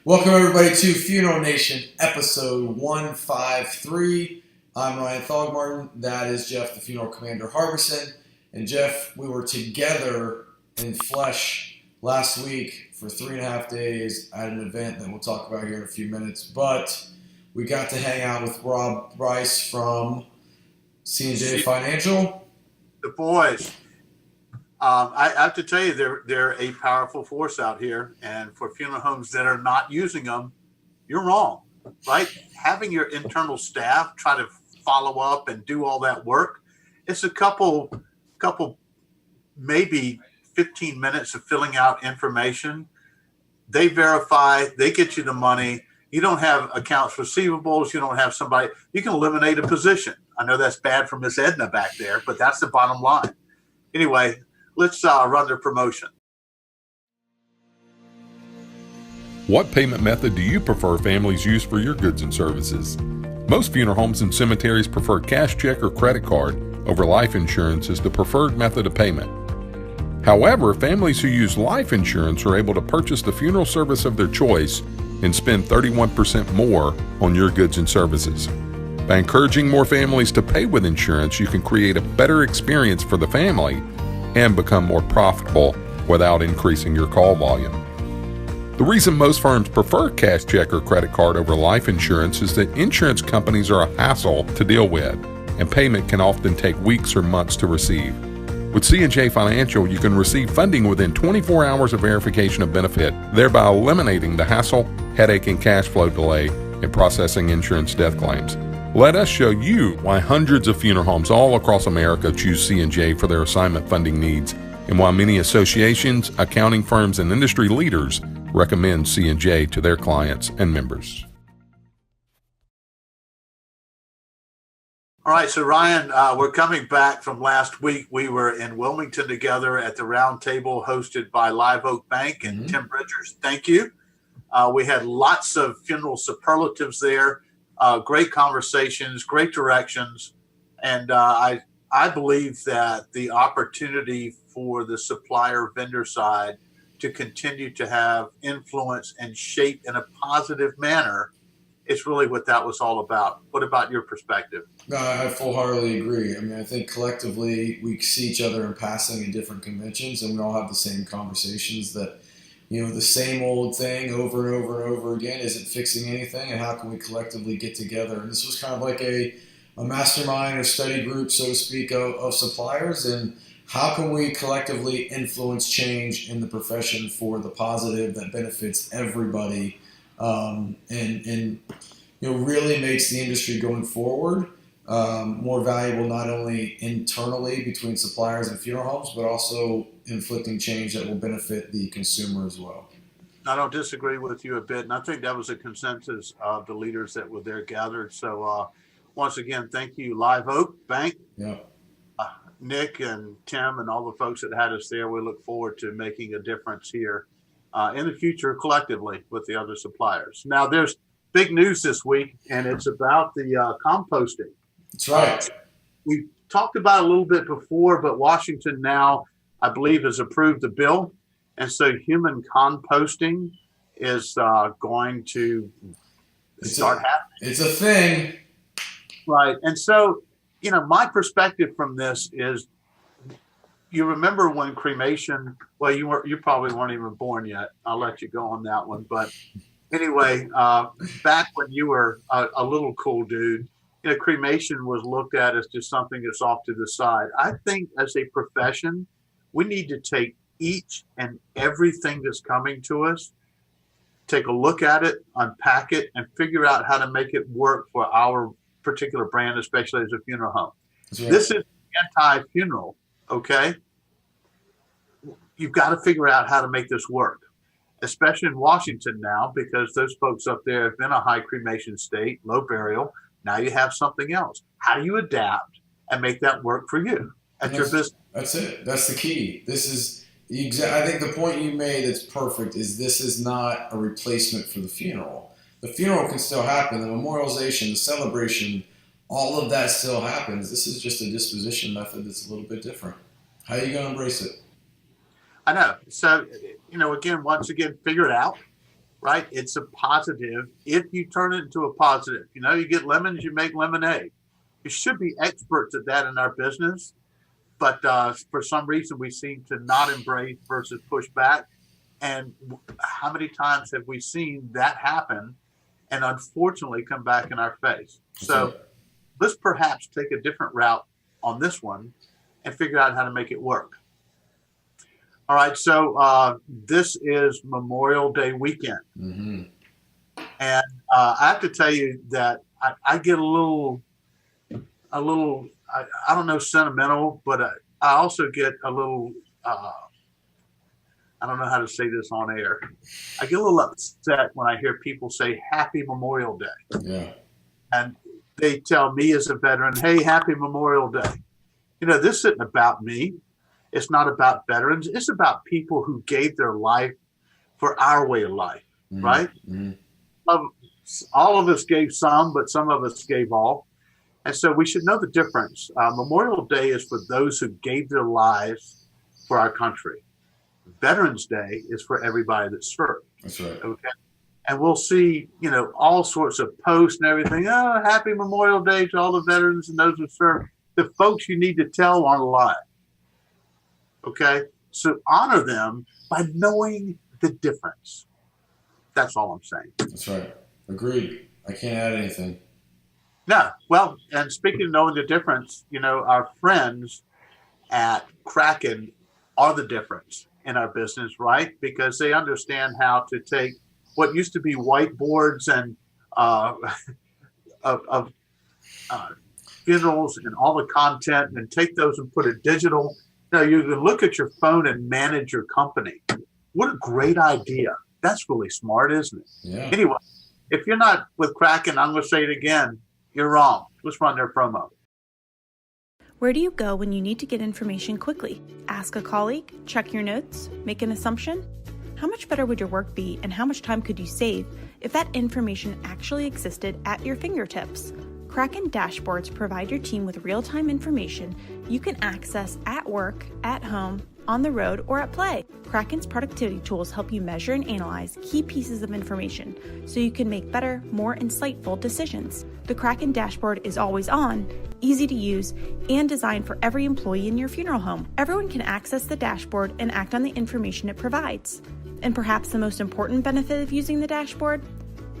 Welcome everybody to Funeral Nation, episode 153. I'm Ryan Thogmartin. That is Jeff, the funeral commander Harbison. And Jeff, we were together in flesh last week for 3.5 days at an event that we'll talk about here in a few minutes. But we got to hang out with Rob Rice from C&J Financial. The boys. I have to tell you, they're a powerful force out here. And for funeral homes that are not using them, you're wrong, right? Having your internal staff try to follow up and do all that work, it's a couple, maybe 15 minutes of filling out information. They verify, they get you the money. You don't have accounts receivables. You don't have somebody. You can eliminate a position. I know that's bad for Miss Edna back there, but that's the bottom line. Anyway, let's run their promotion. What payment method do you prefer families use for your goods and services? Most funeral homes and cemeteries prefer cash check or credit card over life insurance as the preferred method of payment. However, families who use life insurance are able to purchase the funeral service of their choice and spend 31% more on your goods and services. By encouraging more families to pay with insurance, you can create a better experience for the family and become more profitable without increasing your call volume. The reason most firms prefer cash check or credit card over life insurance is that insurance companies are a hassle to deal with, and payment can often take weeks or months to receive. With C&J Financial, you can receive funding within 24 hours of verification of benefit, thereby eliminating the hassle, headache, and cash flow delay in processing insurance death claims. Let us show you why hundreds of funeral homes all across America choose C&J for their assignment funding needs, and why many associations, accounting firms, and industry leaders recommend C&J to their clients and members. All right, so Ryan, we're coming back from last week. We were in Wilmington together at the Roundtable hosted by Live Oak Bank and Tim Bridgers. Thank you. We had lots of funeral superlatives there. Great conversations, great directions, and I believe that the opportunity for the supplier vendor side to continue to have influence and shape in a positive manner is really what that was all about. What about your perspective? No, I full-heartedly agree. I mean, I think collectively we see each other in passing in different conventions, and we all have the same conversations that, you know, the same old thing over and over and over again isn't fixing anything, and how can we collectively get together? And this was kind of like a mastermind or study group, so to speak, of suppliers, and how can we collectively influence change in the profession for the positive that benefits everybody, and you know, really makes the industry going forward more valuable, not only internally between suppliers and funeral homes, but also inflicting change that will benefit the consumer as well. I don't disagree with you a bit, and I think that was a consensus of the leaders that were there gathered. So once again, thank you, Live Oak Bank, Nick and Tim and all the folks that had us there. We look forward to making a difference here in the future collectively with the other suppliers. Now, there's big news this week, and it's about the composting. That's right. We talked about it a little bit before, but Washington now, I believe, has approved the bill. And so human composting is going to start happening. It's a thing. Right. And so, you know, my perspective from this is, you remember when cremation, well, you probably weren't even born yet. I'll let you go on that one. But anyway, back when you were a little cool dude, you know, cremation was looked at as just something that's off to the side. I think as a profession, we need to take each and everything that's coming to us, take a look at it, unpack it, and figure out how to make it work for our particular brand, especially as a funeral home. Right. This is anti-funeral, okay? You've got to figure out how to make this work, especially in Washington now, because those folks up there have been a high cremation state, low burial. Now you have something else. How do you adapt and make that work for you at your business? That's it. That's the key. This is I think the point you made that's perfect is this is not a replacement for the funeral. The funeral can still happen. The memorialization, the celebration, all of that still happens. This is just a disposition method that's a little bit different. How are you going to embrace it? I know. So, you know, again, once again, figure it out. right? It's a positive if you turn it into a positive. You get lemons, you make lemonade. You should be experts at that in our business, but for some reason we seem to not embrace versus push back. And how many times have we seen that happen and unfortunately come back in our face? So let's perhaps take a different route on this one and figure out how to make it work. All right, so this is Memorial Day weekend. Mm-hmm. And I have to tell you that I get a little, I don't know, sentimental, but I also get a little, I don't know how to say this on air. I get a little upset when I hear people say Happy Memorial Day. Yeah. And they tell me as a veteran, hey, Happy Memorial Day. This isn't about me. It's not about veterans. It's about people who gave their life for our way of life, right? Mm-hmm. All of us gave some, but some of us gave all. And so we should know the difference. Memorial Day is for those who gave their lives for our country. Veterans Day is for everybody that served. That's right. Okay. And we'll see, all sorts of posts and everything. Oh, happy Memorial Day to all the veterans and those who served. The folks you need to tell aren't alive. Okay. So honor them by knowing the difference. That's all I'm saying. That's right. Agreed. I can't add anything. No. Well, and speaking of knowing the difference, our friends at Kraken are the difference in our business, right? Because they understand how to take what used to be whiteboards and of funerals and all the content and take those and put it digital. You can look at your phone and manage your company. What a great idea. That's really smart, isn't it? Yeah. Anyway, if you're not with Kraken, I'm going to say it again. You're wrong. Let's run their promo. Where do you go when you need to get information quickly? Ask a colleague, check your notes, make an assumption? How much better would your work be, and how much time could you save if that information actually existed at your fingertips? Kraken dashboards provide your team with real-time information you can access at work, at home, on the road, or at play. Kraken's productivity tools help you measure and analyze key pieces of information so you can make better, more insightful decisions. The Kraken dashboard is always on, easy to use, and designed for every employee in your funeral home. Everyone can access the dashboard and act on the information it provides. And perhaps the most important benefit of using the dashboard?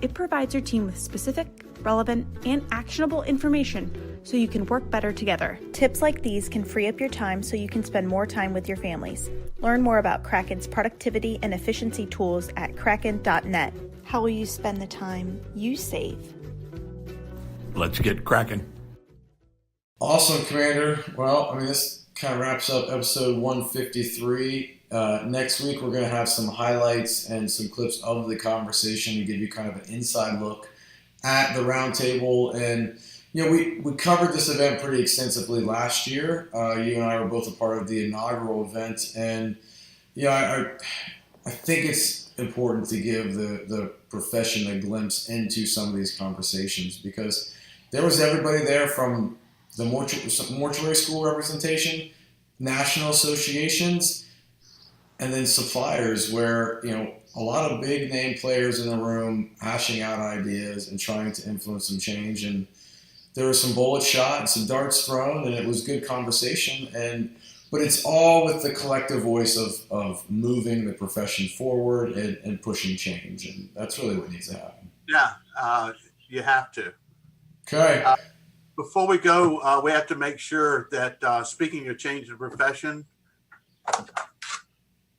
It provides your team with specific, relevant, and actionable information so you can work better together. Tips like these can free up your time so you can spend more time with your families. Learn more about Kraken's productivity and efficiency tools at kraken.net. How will you spend the time you save? Let's get cracking. Awesome, Commander. Well, this kind of wraps up episode 153. Next week, we're going to have some highlights and some clips of the conversation to give you kind of an inside look at the roundtable. And, we covered this event pretty extensively last year. You and I were both a part of the inaugural event. And, I think it's important to give the profession a glimpse into some of these conversations, because there was everybody there from the mortuary school representation, national associations, and then suppliers, where, a lot of big name players in the room hashing out ideas and trying to influence some change. And there were some bullets shot and some darts thrown, and it was good conversation. But it's all with the collective voice of moving the profession forward and pushing change. And that's really what needs to happen. Yeah, you have to. Okay. Before we go, we have to make sure that, speaking of change in profession,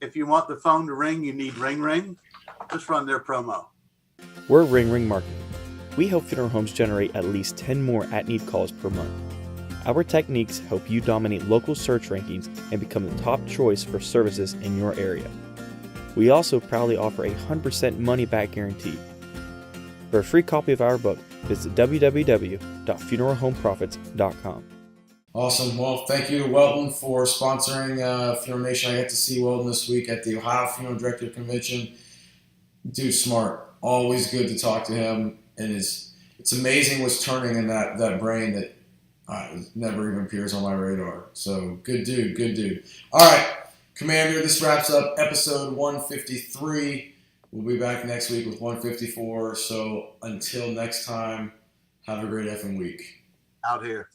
if you want the phone to ring, you need Ring Ring. Let's run their promo. We're Ring Ring Marketing. We help funeral homes generate at least 10 more at-need calls per month. Our techniques help you dominate local search rankings and become the top choice for services in your area. We also proudly offer a 100% money-back guarantee. For a free copy of our book, visit www.funeralhomeprofits.com. Awesome. Well, thank you to Welton for sponsoring Funeral Nation. I got to see Welton this week at the Ohio Funeral Director Convention. Dude, smart. Always good to talk to him. And it's amazing what's turning in that brain that never even appears on my radar. So good dude. All right, Commander, this wraps up episode 153. We'll be back next week with 154. So until next time, have a great effing week. Out here.